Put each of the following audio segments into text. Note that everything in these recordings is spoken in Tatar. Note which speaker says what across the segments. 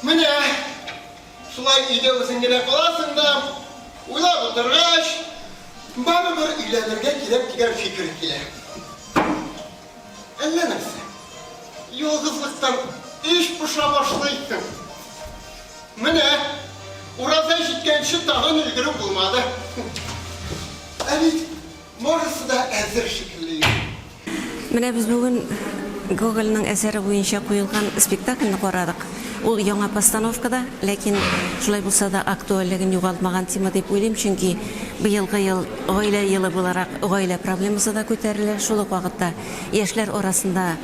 Speaker 1: Менә шулай өйдә үзең генә каласың да, уйлап утыргач, барыбер өйләнергә кирәк дигән фикер килә. Әллә нәрсә? Ялгызлыктан иш поша башлыйсың. Менә ураза җиткәнче тагын өлгереп булмады. Әлит, барысы да әзер шикелле.
Speaker 2: Менә без бүген Гогольның әсәре буенча куелган спектакльне карадык. Ул яңа постановкада, ләкин шулай булса да актуальлеген югалтмаган тема дип уйлыйм, чөнки быелгы ел гаилә елы буларак гаилә проблемасы да күтәрелә. Шул ук вакытта яшьләр арасында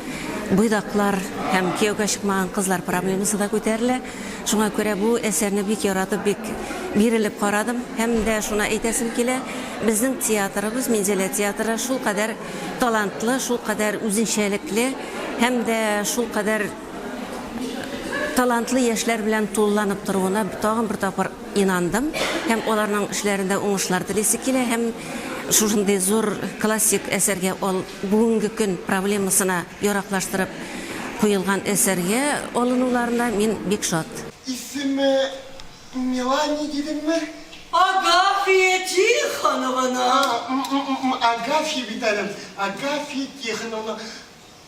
Speaker 2: буйдаклар һәм кияүгә чыкмаган кызлар проблемасы да күтәрелә. Шуңа күрә бу әсәрне бик яратып, бик бирелеп карадым һәм дә шуны әйтәсем килә. Безнең театрыбыз, Мензелә театры шул кадәр талантлы, шул кадәр үзенчәлекле һәм дә шул кадәр талантлы яшьләр белән тулыланып торуына тагын бер тапкыр инандым һәм аларның эшләрендә уңышлар телисе килә һәм шушындый зур классик әсәргә бүгенге көн проблемасына яраклаштырып куелган әсәргә алынуларына мин бик шат.
Speaker 1: Исеме Мелани дидеңме?
Speaker 3: Агафья Тихоновна.
Speaker 1: Агафья битәрем. Агафья Тихоновна.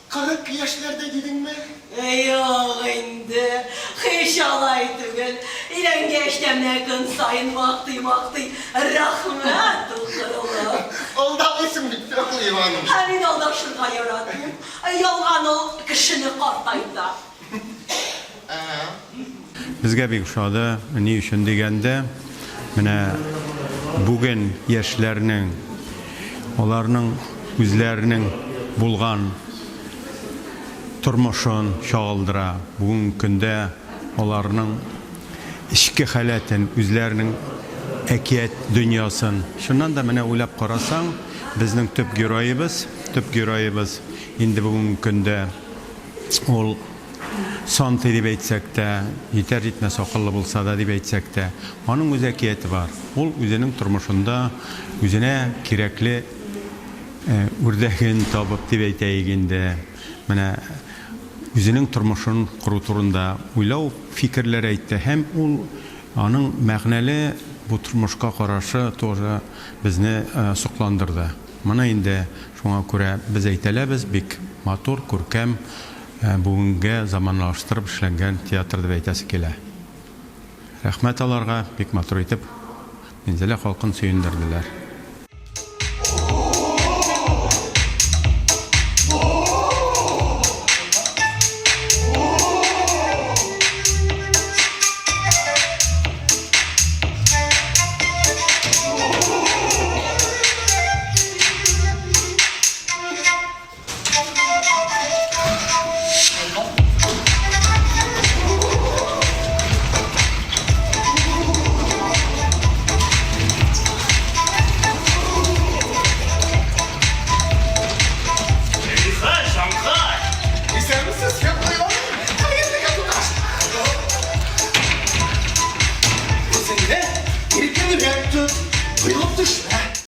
Speaker 1: 40 яшьләрдә дидеңме?
Speaker 3: Yok инде. Hiç alay түгел. Иренгәштәмнә көн сайын вакыты. Рәхмәт укырылы.
Speaker 1: Алдалыйсың бит, Иваныч.
Speaker 3: Мин алдашырга яратмыйм. Ялган ул кешене картайта.
Speaker 4: Безгә бик ошады, ни өчен дигәндә, менә бүген яшьләрнең, аларның үзләренең булган тормышын чагылдыра. Бүген көндә аларның ичке халәтен, үзләренең әкият дөньясын. Шуннан да менә уйлап карасаң, безнең төп героебыз инде бүген көндә ул Санты дип әйтсәк тә, етер җитмәс акыллы булса да дип әйтсәк тә, аның үз әкияте бар. Ул үзенең тормышында үзенә кирәкле үрдәген табып дип әйтәйек инде. Менә үзенең тормышын кору турында уйлау фикерләр әйтте һәм ул аның мәгънәле бу тормышка карашы тоже безне сокландырды. Моны инде шуңа күрә без әйтәләбез, бик матур, күркәм, бүгенге заманлаштырып эшләнгән театр дип әйтәсе килә. Рәхмәт аларга, бик матур итеп Мензелә халкын сөендерделәр.